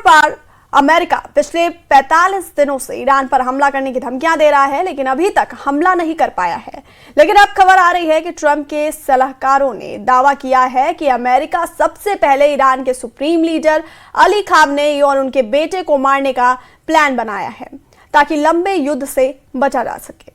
पार America पिछले 45 दिनों से ईरान पर हमला करने की धमकियां दे रहा है, लेकिन अभी तक हमला नहीं कर पाया है। लेकिन अब खबर आ रही है कि ट्रंप के सलाहकारों ने दावा किया है कि अमेरिका सबसे पहले ईरान के सुप्रीम लीडर अली खामनेई और उनके बेटे को मारने का प्लान बनाया है ताकि लंबे युद्ध से बचा जा सके।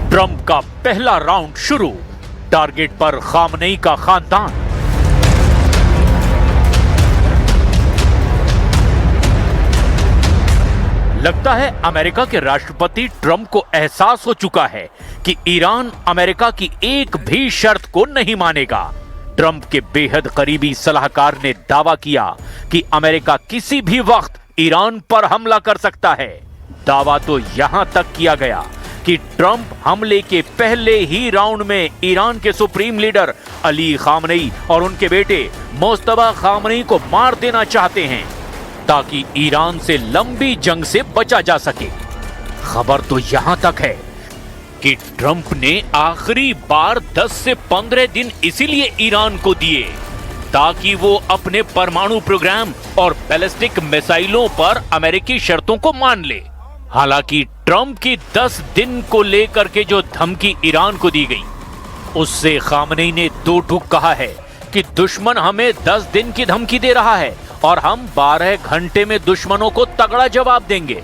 ट्रंप का पहला राउंड शुरू, टारगेट पर खामनेई का खानदान। लगता है अमेरिका के राष्ट्रपति ट्रंप को एहसास हो चुका है कि ईरान अमेरिका की एक भी शर्त को नहीं मानेगा। ट्रंप के बेहद करीबी सलाहकार ने दावा किया कि अमेरिका किसी भी वक्त ईरान पर हमला कर सकता है। दावा तो यहां तक किया गया कि ट्रंप हमले के पहले ही राउंड में ईरान के सुप्रीम लीडर अली खामनेई और उनके बेटे मुस्तफा खामनेई को मार देना चाहते हैं ताकि ईरान से लंबी जंग से बचा जा सके। खबर तो यहां तक है कि ट्रंप ने आखिरी बार 10 से 15 दिन इसीलिए ईरान को दिए ताकि वो अपने परमाणु प्रोग्राम और बैलिस्टिक मिसाइलों पर अमेरिकी शर्तों को मान ले। हालांकि ट्रंप की 10 दिन को लेकर के जो धमकी ईरान को दी गई, उससे खामनेई ने दो टूक कहा है कि दुश्मन हमें 10 दिन की धमकी दे रहा है और हम 12 घंटे में दुश्मनों को तगड़ा जवाब देंगे।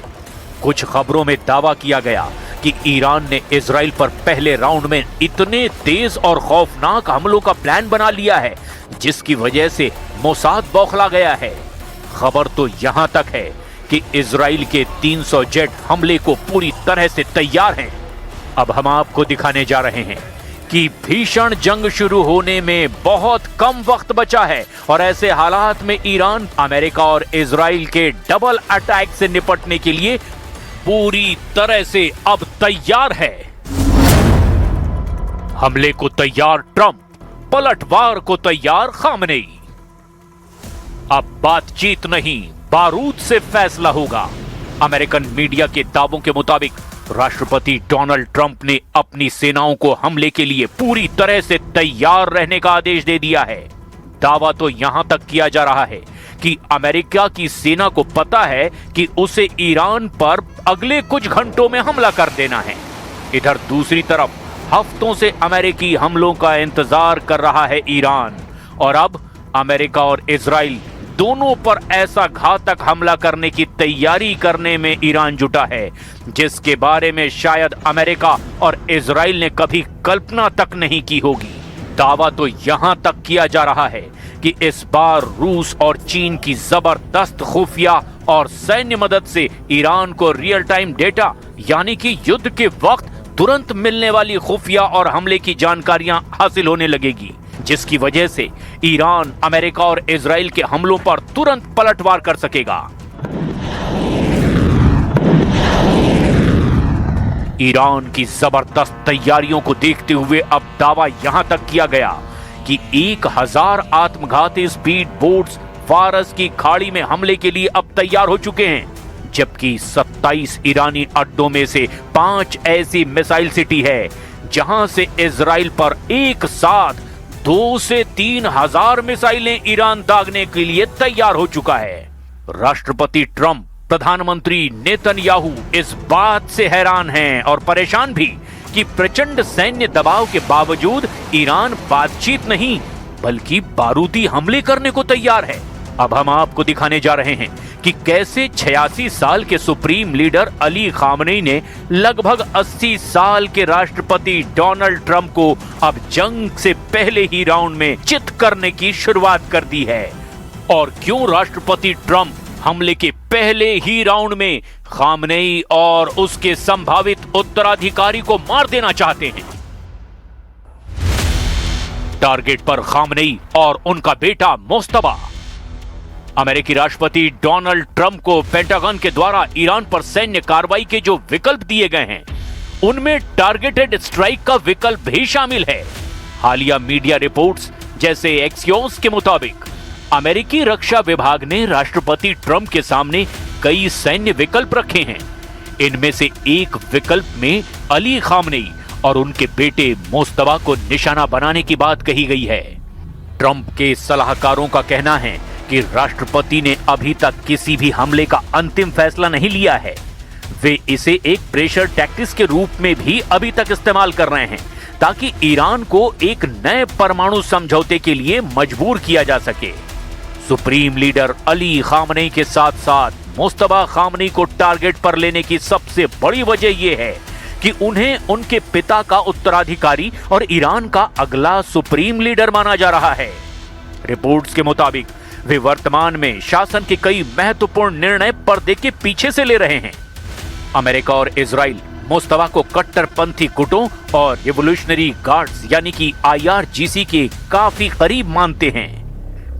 कुछ खबरों में दावा किया गया कि ईरान ने इजराइल पर पहले राउंड में इतने तेज और खौफनाक हमलों का प्लान बना लिया है जिसकी वजह से मोसाद बौखला गया है। खबर तो यहां तक है कि इजराइल के 300 जेट हमले को पूरी तरह से तैयार हैं। अब हम आपको दिखाने जा रहे हैं कि भीषण जंग शुरू होने में बहुत कम वक्त बचा है और ऐसे हालात में ईरान अमेरिका और इजराइल के डबल अटैक से निपटने के लिए पूरी तरह से अब तैयार है। हमले को तैयार ट्रंप, पलटवार को तैयार खामनेई। अब बातचीत नहीं, बारूद से फैसला होगा। अमेरिकन मीडिया के दावों के मुताबिक राष्ट्रपति डोनाल्ड ट्रंप ने अपनी सेनाओं को हमले के लिए पूरी तरह से तैयार रहने का आदेश दे दिया है। दावा तो यहां तक किया जा रहा है कि अमेरिका की सेना को पता है कि उसे ईरान पर अगले कुछ घंटों में हमला कर देना है। इधर दूसरी तरफ हफ्तों से अमेरिकी हमलों का इंतजार कर रहा है ईरान और अब अमेरिका और इजराइल दोनों पर ऐसा घातक हमला करने की तैयारी करने में ईरान जुटा है जिसके बारे में शायद अमेरिका और इजराइल ने कभी कल्पना तक नहीं की होगी। दावा तो यहां तक किया जा रहा है कि इस बार रूस और चीन की जबरदस्त खुफिया और सैन्य मदद से ईरान को रियल टाइम डेटा यानी कि युद्ध के वक्त तुरंत मिलने वाली खुफिया और हमले की जानकारियां हासिल होने लगेगी, जिसकी वजह से ईरान अमेरिका और इजराइल के हमलों पर तुरंत पलटवार कर सकेगा। ईरान की जबरदस्त तैयारियों को देखते हुए अब दावा यहां तक किया गया कि 1000 आत्मघाती स्पीड बोट्स फारस की खाड़ी में हमले के लिए अब तैयार हो चुके हैं, जबकि 27 ईरानी अड्डों में से 5 ऐसी मिसाइल सिटी है जहां से इजराइल पर एक साथ 2 से 3 हजार मिसाइलें ईरान दागने के लिए तैयार हो चुका है। राष्ट्रपति ट्रंप, प्रधानमंत्री नेतन्याहू इस बात से हैरान हैं और परेशान भी कि प्रचंड सैन्य दबाव के बावजूद ईरान बातचीत नहीं बल्कि बारूदी हमले करने को तैयार है। अब हम आपको दिखाने जा रहे हैं कि कैसे 86 साल के सुप्रीम लीडर अली खामनेई ने लगभग 80 साल के राष्ट्रपति डोनाल्ड ट्रंप को अब जंग से पहले ही राउंड में चित करने की शुरुआत कर दी है। और क्यों राष्ट्रपति ट्रंप हमले के पहले ही राउंड में खामनेई और उसके संभावित उत्तराधिकारी को मार देना चाहते हैं। टारगेट पर खामनेई और उनका बेटा मोस्तबा। अमेरिकी राष्ट्रपति डोनाल्ड ट्रंप को पेंटागन के द्वारा ईरान पर सैन्य कार्रवाई के जो विकल्प दिए गए हैं, उनमें टारगेटेड स्ट्राइक का विकल्प भी शामिल है। हालिया मीडिया रिपोर्ट्स जैसे एक्सियोस के मुताबिक अमेरिकी रक्षा विभाग ने राष्ट्रपति ट्रंप के सामने कई सैन्य विकल्प रखे हैं। इनमें से एक विकल्प में अली खामनेई और उनके बेटे मोस्तबा को निशाना बनाने की बात कही गई है। ट्रंप के सलाहकारों का कहना है कि राष्ट्रपति ने अभी तक किसी भी हमले का अंतिम फैसला नहीं लिया है। वे इसे एक प्रेशर टैक्टिक्स के रूप में भी अभी तक इस्तेमाल कर रहे हैं ताकि ईरान को एक नए परमाणु समझौते के लिए मजबूर किया जा सके। सुप्रीम लीडर अली खामनेई के साथ साथ मोस्तबा खामनेई को टारगेट पर लेने की सबसे बड़ी वजह यह है कि उन्हें उनके पिता का उत्तराधिकारी और ईरान का अगला सुप्रीम लीडर माना जा रहा है। रिपोर्ट्स के मुताबिक वे वर्तमान में शासन के कई महत्वपूर्ण निर्णय पर्दे के पीछे से ले रहे हैं। अमेरिका और इजराइल मोस्तबा को कट्टरपंथी गुटों और रिवोल्यूशनरी गार्ड्स यानी कि IRGC के काफी करीब मानते हैं।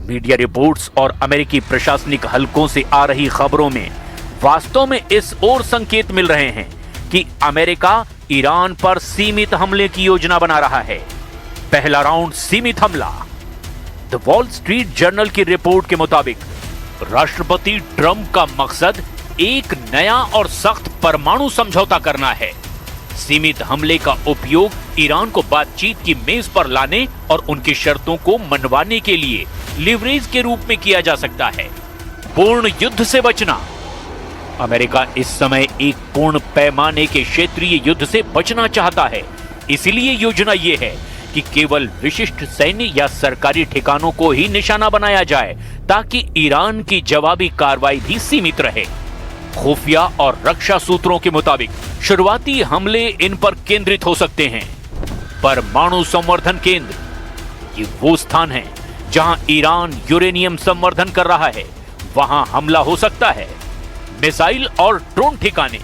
मीडिया रिपोर्ट्स और अमेरिकी प्रशासनिक हलकों से आ रही खबरों में वास्तव में इस ओर संकेत मिल रहे हैं कि अमेरिका ईरान पर सीमित हमले की योजना बना रहा है। पहला राउंड सीमित हमला। द वॉल स्ट्रीट जर्नल की रिपोर्ट के मुताबिक राष्ट्रपति ट्रंप का मकसद एक नया और सख्त परमाणु समझौता करना है। सीमित हमले का उपयोग ईरान को बातचीत की मेज पर लाने और उनकी शर्तों को मनवाने के लिए लिवरेज के रूप में किया जा सकता है। पूर्ण युद्ध से बचना। अमेरिका इस समय एक पूर्ण पैमाने के क्षेत्रीय युद्ध से बचना चाहता है। इसलिए योजना यह है कि केवल विशिष्ट सैन्य या सरकारी ठिकानों को ही निशाना बनाया जाए ताकि ईरान की जवाबी कार्रवाई भी सीमित रहे। खुफिया और रक्षा सूत्रों के मुताबिक शुरुआती हमले इन पर केंद्रित हो सकते हैं। परमाणु संवर्धन केंद्र, ये वो स्थान है जहां ईरान यूरेनियम संवर्धन कर रहा है, वहां हमला हो सकता है। मिसाइल और ड्रोन ठिकाने,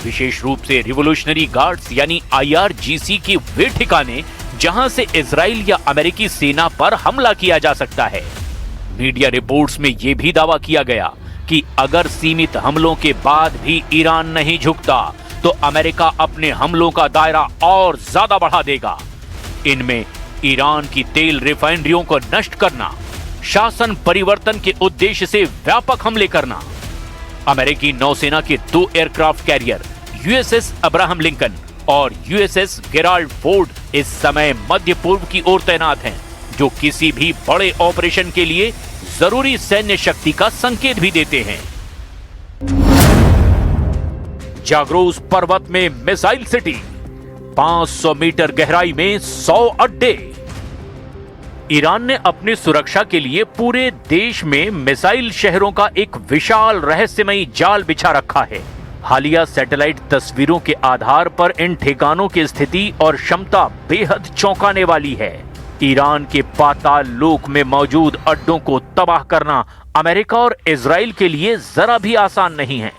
विशेष रूप से रिवोल्यूशनरी गार्ड्स यानी IRGC के वे ठिकाने जहां से इजराइल या अमेरिकी सेना पर हमला किया जा सकता है। मीडिया रिपोर्ट्स में यह भी दावा किया गया कि अगर सीमित हमलों के बाद भी ईरान नहीं झुकता तो अमेरिका अपने हमलों का दायरा और ज्यादा बढ़ा देगा। इनमें ईरान की तेल रिफाइनरियों को नष्ट करना, शासन परिवर्तन के उद्देश्य से व्यापक हमले करना। अमेरिकी नौसेना के 2 aircraft carrier USS Abraham Lincoln और USS गेराल्ड फोर्ड इस समय मध्य पूर्व की ओर तैनात हैं, जो किसी भी बड़े ऑपरेशन के लिए जरूरी सैन्य शक्ति का संकेत भी देते हैं। जाग्रोस पर्वत में मिसाइल सिटी, 500 मीटर गहराई में 100 अड्डे। ईरान ने अपनी सुरक्षा के लिए पूरे देश में मिसाइल शहरों का एक विशाल रहस्यमयी जाल बिछा रखा है। हालिया सैटेलाइट तस्वीरों के आधार पर इन ठिकानों की स्थिति और क्षमता बेहद चौंकाने वाली है। ईरान के पाताल लोक में मौजूद अड्डों को तबाह करना अमेरिका और इजराइल के लिए जरा भी आसान नहीं है।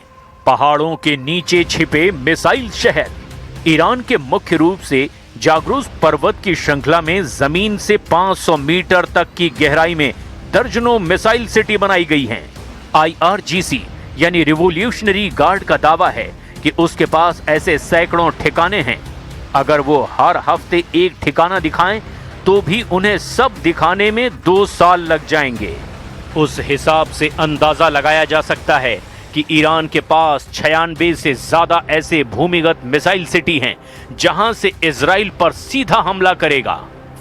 पहाड़ों के नीचे छिपे मिसाइल शहर। ईरान के मुख्य रूप से जाग्रोस पर्वत की श्रृंखला में जमीन से 500 मीटर तक की गहराई में दर्जनों मिसाइल सिटी बनाई गई हैं। IRGC यानी रिवोल्यूशनरी गार्ड का दावा है कि उसके पास ऐसे सैकड़ों ठिकाने हैं। अगर वो हर हफ्ते एक ठिकाना दिखाएं तो भी उन्हें सब दिखाने में 2 साल लग जाएंगे। उस हिसाब से अंदाजा लगाया जा सकता है कि ईरान के पास 96 से ज्यादा ऐसे भूमिगत मिसाइल सिटी हैं जहां से इजराइल पर सीधा हमला करेगा।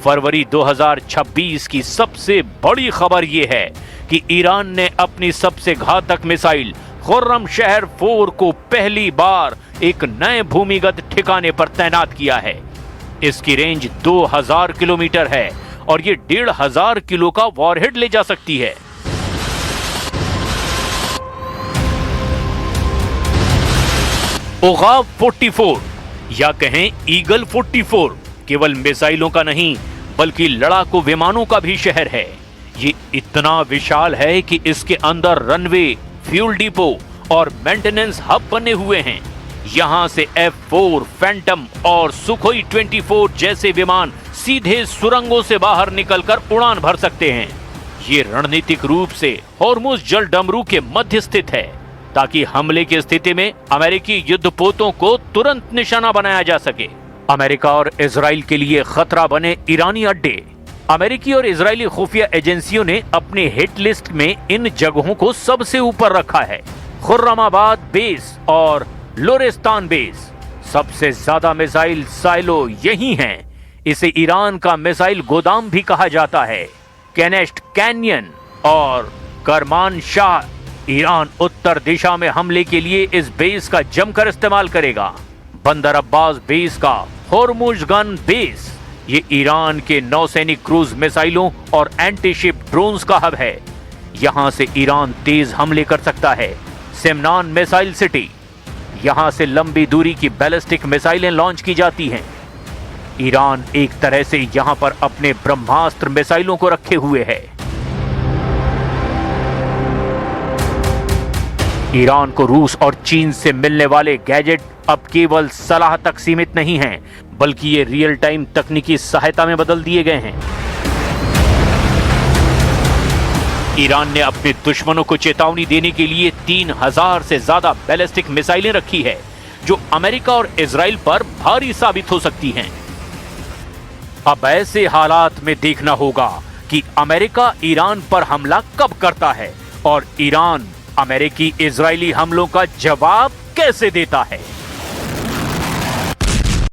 फरवरी 2026 की सबसे बड़ी खबर यह है कि ईरान ने अपनी सबसे घातक मिसाइल खुर्रम शहर 4 को पहली बार एक नए भूमिगत ठिकाने पर तैनात किया है। इसकी रेंज 2000 किलोमीटर है और ये 1500 किलो का वॉरहेड ले जा सकती है। ओगाव 44 या कहें ईगल 44 केवल मिसाइलों का नहीं बल्कि लड़ाकू विमानों का भी शहर है। ये इतना विशाल है कि इसके अंदर रनवे, फ्यूल डिपो और मेंटेनेंस हब बने हुए हैं। यहां से F4, फैंटम और सुखोई 24 जैसे विमान सीधे सुरंगों से बाहर निकलकर उड़ान भर सकते हैं। ये रणनीतिक रूप से हॉर्मुज जल डमरू के मध्य स्थित है, ताकि हमले की स्थिति में अमेरिकी युद्धपोतों को तुरंत निशाना बनाया जा सके। अमेरिका और इजराइल के लिए खतरा बने ईरानी अड्डे। अमेरिकी और इजरायली खुफिया एजेंसियों ने अपने हिट लिस्ट में इन जगहों को सबसे ऊपर रखा है। खुर्रमाबाद बेस और लोरेस्तान बेस। सबसे ज्यादा मिसाइल साइलो यही हैं। इसे ईरान का मिसाइल गोदाम भी कहा जाता है। केनेस्ट कैनियन और करमान शाह। ईरान उत्तर दिशा में हमले के लिए इस बेस का जमकर इस्तेमाल करेगा। बंदर अब्बास बेस का हॉर्मुज गन बेस, ये ईरान के नौसैनिक क्रूज मिसाइलों और एंटीशिप ड्रोन्स का हब है। यहां से ईरान तेज हमले कर सकता है। सिमनान मिसाइल सिटी, यहां से लंबी दूरी की बैलिस्टिक मिसाइलें लॉन्च की जाती हैं। ईरान एक तरह से यहां पर अपने ब्रह्मास्त्र मिसाइलों को रखे हुए है। ईरान को रूस और चीन से मिलने वाले गैजेट अब केवल सलाह तक सीमित नहीं हैं, बल्कि ये रियल टाइम तकनीकी सहायता में बदल दिए गए हैं। ईरान ने अपने दुश्मनों को चेतावनी देने के लिए 3000 से ज्यादा बैलिस्टिक मिसाइलें रखी है, जो अमेरिका और इजराइल पर भारी साबित हो सकती हैं। अब ऐसे हालात में देखना होगा कि अमेरिका ईरान पर हमला कब करता है और ईरान अमेरिकी इजरायली हमलों का जवाब कैसे देता है।